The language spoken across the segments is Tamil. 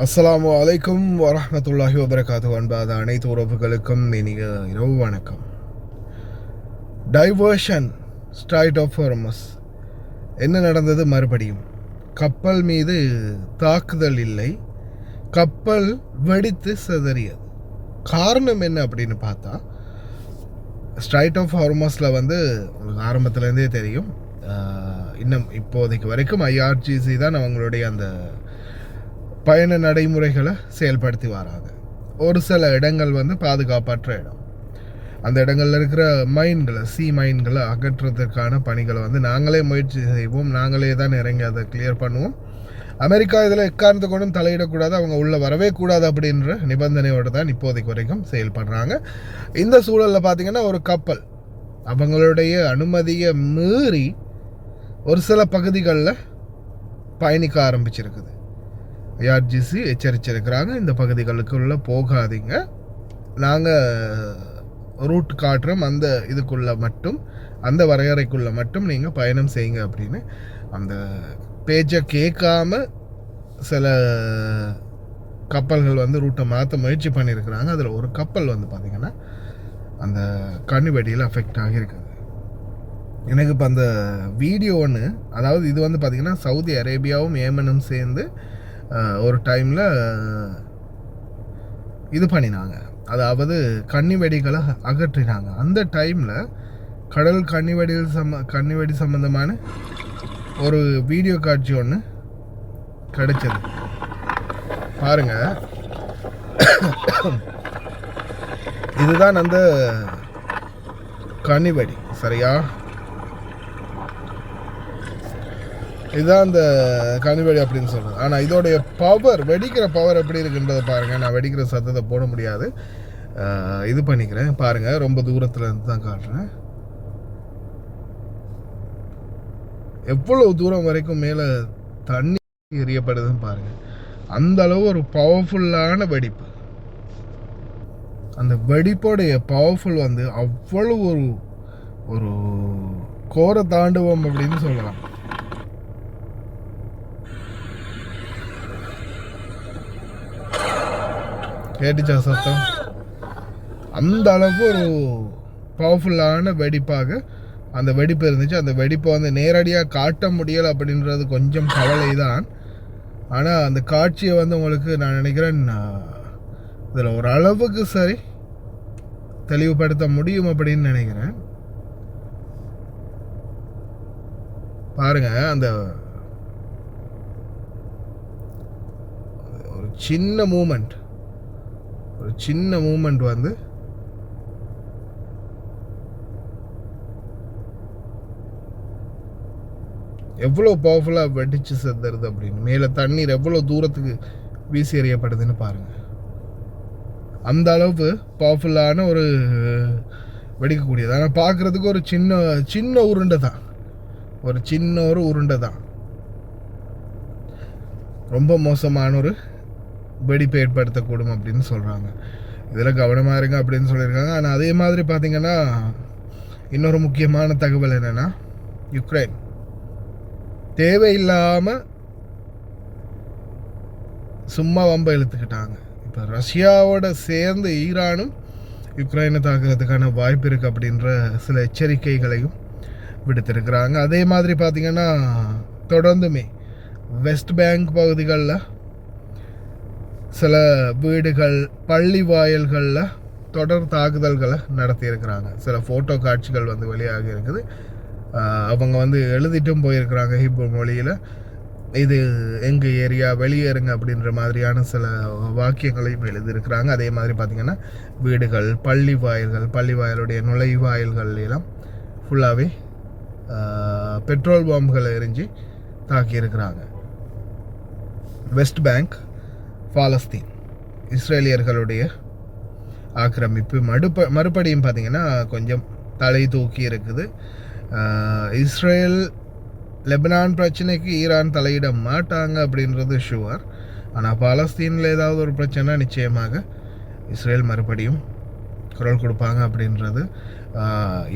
அஸ்ஸலாமு அலைக்கும் வரஹ்மத்துல்லாஹி வபரகாத்து. அன்பாத அனைத்து உறவுகளுக்கும் இனிய இரவு வணக்கம். Diversion strait of Hormuz. என்ன நடந்தது? மறுபடியும் கப்பல் மீது தாக்குதல் இல்லை, கப்பல் வெடித்து சிதறியது. காரணம் என்ன அப்படின்னு பார்த்தா, ஸ்ட்ரைட் ஆஃப் ஹார்மஸில் உங்களுக்கு ஆரம்பத்துலேருந்தே தெரியும், இன்னும் இப்போதைக்கு வரைக்கும் IRGC தான் அவங்களுடைய அந்த பயண நடைமுறைகளை செயல்படுத்தி வராங்க. ஒரு சில இடங்கள் பாதுகாப்பற்ற இடம். அந்த இடங்களில் இருக்கிற மைன்களை, மைன்களை அகற்றுறதுக்கான பணிகளை நாங்களே முயற்சி செய்வோம், நாங்களே தான் இறங்கி அதை கிளியர் பண்ணுவோம். அமெரிக்கா இதில் எக்காரணத்தை கொண்டும் தலையிடக்கூடாது, அவங்க உள்ளே வரவே கூடாது அப்படின்ற நிபந்தனையோடு தான் இப்போதைக்கு வரைக்கும் செயல்படுறாங்க. இந்த சூழலில் பார்த்திங்கன்னா, ஒரு கப்பல் அவங்களுடைய அனுமதியை மீறி ஒரு சில பகுதிகளில் பயணிக்க ஆரம்பிச்சிருக்குது. IRGC எச்சரிச்சிருக்கிறாங்க, இந்த பகுதிகளுக்குள்ளே போகாதீங்க, நாங்கள் ரூட் காட்டுறோம், அந்த இதுக்குள்ளே மட்டும், அந்த வரையறைக்குள்ளே மட்டும் நீங்கள் பயணம் செய்யுங்க அப்படின்னு. அந்த பேச்சை கேட்காம சில கப்பல்கள் ரூட்டை மாற்ற முயற்சி பண்ணியிருக்கிறாங்க. அதில் ஒரு கப்பல் பார்த்திங்கன்னா அந்த கண்ணிவெடியில் அஃபெக்ட் ஆகியிருக்குது. எனக்கு இப்போ அந்த வீடியோ ஒன்று, அதாவது இது பார்த்திங்கன்னா சவுதி அரேபியாவும் ஏமனும் சேர்ந்து ஒரு டைமில் இது பண்ணினாங்க, அதாவது கன்னி வெடிகளை அகற்றினாங்க. அந்த டைமில் கடல் கன்னிவெடி சம்பந்தமான ஒரு வீடியோ காட்சி ஒன்று கிடைச்சது. பாருங்க, இதுதான் அந்த கன்னிவெடி, சரியா? இதுதான் அந்த கனிவெடி அப்படின்னு சொல்கிறது. ஆனால் இதோடைய பவர், வெடிக்கிற பவர் எப்படி இருக்குன்றதை பாருங்கள். நான் வெடிக்கிற சத்தத்தை போட முடியாது, இது பண்ணிக்கிறேன் பாருங்கள், ரொம்ப தூரத்தில் இருந்து தான் காட்டுறேன். எவ்வளோ தூரம் வரைக்கும் மேலே தண்ணி எரியப்படுதுன்னு பாருங்கள். அந்த அளவு ஒரு பவர்ஃபுல்லான வெடிப்பு. அந்த வெடிப்போடைய பவர்ஃபுல் அவ்வளவு ஒரு கோர தாண்டுவம் அப்படின்னு சொல்லலாம். கேட்டுச்சா சத்தம்? அந்த அளவுக்கு ஒரு பவர்ஃபுல்லான வெடிப்பாக அந்த வெடிப்பு இருந்துச்சு. அந்த வெடிப்பை நேரடியாக காட்ட முடியலை அப்படின்றது கொஞ்சம் கவலை தான். ஆனால் அந்த காட்சியை உங்களுக்கு நான் நினைக்கிறேன் இதில் ஒரு அளவுக்கு சரி தெளிவுபடுத்த முடியும் அப்படின்னு நினைக்கிறேன். பாருங்க, அந்த ஒரு சின்ன மூமெண்ட் எவ்வளோ பவர்ஃபுல்லாக வெடிச்சு செத்துறது அப்படின்னு. மேலே தண்ணீர் எவ்வளோ தூரத்துக்கு வீசி எறியப்படுதுன்னு பாருங்க. அந்த அளவுக்கு பவர்ஃபுல்லான ஒரு வெடிக்கக்கூடியது. ஆனால் பார்க்குறதுக்கு ஒரு சின்ன உருண்டை தான், ஒரு உருண்டை தான். ரொம்ப மோசமான ஒரு வெடிப்பை ஏற்படுத்தக்கூடும் அப்படின்னு சொல்கிறாங்க. இதில் கவனமாக இருங்க அப்படின்னு சொல்லியிருக்காங்க. ஆனால் அதே மாதிரி பார்த்திங்கன்னா, இன்னொரு முக்கியமான தகவல் என்னென்னா, யுக்ரைன் தேவையில்லாமல் சும்மா வம்ப இழுத்துக்கிட்டாங்க. இப்போ ரஷ்யாவோட சேர்ந்து ஈரானும் யுக்ரைனை தாக்குறதுக்கான வாய்ப்பு இருக்குது அப்படின்ற சில எச்சரிக்கைகளையும் விடுத்திருக்கிறாங்க. அதே மாதிரி பார்த்திங்கன்னா, தொடர்ந்துமே வெஸ்ட் பேங்க் பகுதிகளில் சில வீடுகள், பள்ளி வாயில்களில் தொடர் தாக்குதல்களை நடத்தியிருக்கிறாங்க. சில ஃபோட்டோ காட்சிகள் வெளியாகி இருக்குது. அவங்க எழுதிட்டும் போயிருக்கிறாங்க ஹீப்ரு மொழியில், இது எங்கள் ஏரியா, வெளியேறுங்க அப்படின்ற மாதிரியான சில வாக்கியங்களையும் எழுதியிருக்கிறாங்க. அதே மாதிரி பார்த்திங்கன்னா, வீடுகள், பள்ளி வாயிலுடைய நுழைவாயில்கள் எல்லாம் ஃபுல்லாகவே பெட்ரோல் பாம்புகளை எரிஞ்சு தாக்கியிருக்கிறாங்க. வெஸ்ட் பேங்க், பாலஸ்தீன், இஸ்ரேலியர்களுடைய ஆக்கிரமிப்பு மறுபடியும் பார்த்திங்கன்னா கொஞ்சம் தலை தூக்கி இருக்குது. இஸ்ரேல் லெபனான் பிரச்சனைக்கு ஈரான் தலையிட மாட்டாங்க அப்படின்றது ஷுவர். ஆனால் பாலஸ்தீனில் ஏதாவது ஒரு பிரச்சனை நிச்சயமாக இஸ்ரேல் மறுபடியும் குரல் கொடுப்பாங்க அப்படின்றது.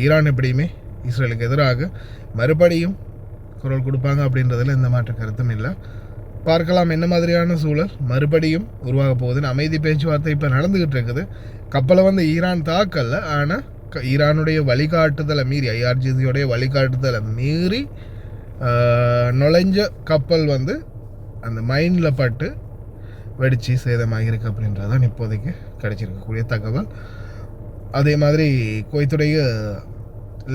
ஈரான் எப்படியுமே இஸ்ரேலுக்கு எதிராக மறுபடியும் குரல் கொடுப்பாங்க அப்படின்றதில் எந்த மாற்ற கருத்தும் இல்லை. பார்க்கலாம் என்ன மாதிரியான சூழல் மறுபடியும் உருவாக போகுதுன்னு. அமைதி பேச்சுவார்த்தை இப்போ நடந்துக்கிட்டு இருக்குது. கப்பலை வந்து ஈரான் தாக்கல, ஆனால் ஈரானுடைய வழிகாட்டுதலை மீறி, ஐஆர்ஜிசியோடைய வழிகாட்டுதலை மீறி நுழைஞ்ச கப்பல் வந்து அந்த மைண்டில் பட்டு வெடித்து சேதமாகிருக்கு அப்படின்றது தான் இப்போதைக்கு கிடைச்சிருக்கக்கூடிய தகவல். அதே மாதிரி குவைத்துடைய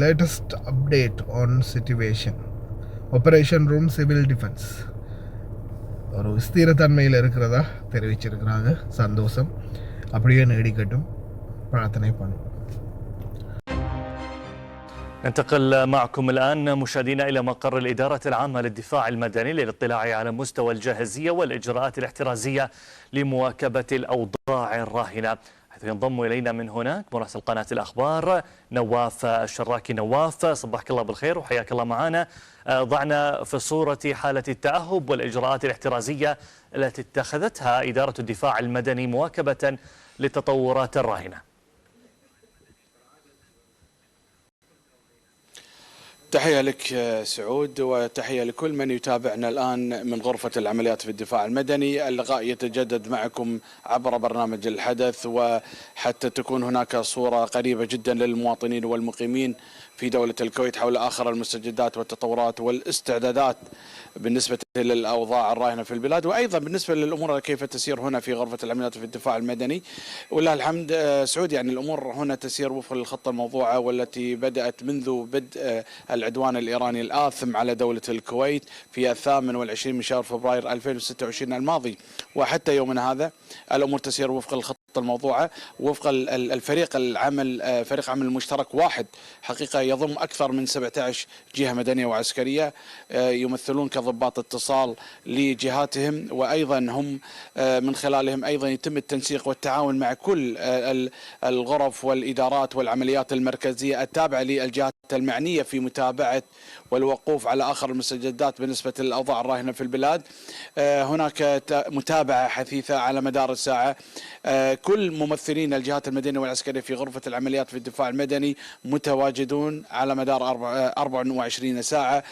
latest update on situation, operation room civil defence ஒரு ஸ்திரத்தன்மையில் இருக்கிறதா தெரிவிச்சிருக்கிறாங்க. சந்தோஷம், அப்படியே நீடிக்கட்டும், பிரார்த்தனை பண்ணுவோம். ننتقل معكم الآن مشاهدينا إلى مقر الإدارة العامة للدفاع المدني للاطلاع على مستوى الجاهزية والإجراءات الاحترازية لمواكبة الأوضاع الراهنة، حيث ينضم إلينا من هناك مراسل قناة الأخبار نواف الشراكي. نواف، صبحك الله بالخير وحياك الله معنا. ضعنا في صورة حالة التأهب والإجراءات الاحترازية التي اتخذتها إدارة الدفاع المدني مواكبة للتطورات الراهنة. تحية لك سعود، وتحية لكل من يتابعنا الآن من غرفة العمليات في الدفاع المدني. اللقاء يتجدد معكم عبر برنامج الحدث، وحتى تكون هناك صورة قريبة جدا للمواطنين والمقيمين في دولة الكويت حول آخر المستجدات والتطورات والاستعدادات بالنسبة للأوضاع الراهنة في البلاد، وأيضا بالنسبة للأمور كيف تسير هنا في غرفة العمليات في الدفاع المدني. ولله الحمد سعود، يعني الأمور هنا تسير وفق الخطة الموضوعة والتي بدأت منذ بدء العدوان الإيراني الآثم على دولة الكويت في 28 من شهر فبراير 2026 الماضي، وحتى يومنا هذا الأمور تسير وفق الخطة الموضوعة وفق الفريق العمل، فريق عمل مشترك واحد حقيقة يضم أكثر من 17 جهة مدنية وعسكرية يمثلون كضباط اتصال لجهاتهم، وأيضا هم من خلالهم أيضا يتم التنسيق والتعاون مع كل الغرف والإدارات والعمليات المركزية التابعة للجهات المعنية في متابعة والوقوف على آخر المستجدات بالنسبة للأوضاع الراهنة في البلاد. هناك متابعة حثيثة على مدار الساعة. كل ممثلين الجهات المدنية والعسكرية في غرفة العمليات في الدفاع المدني متواجدون على مدار 24 ساعة.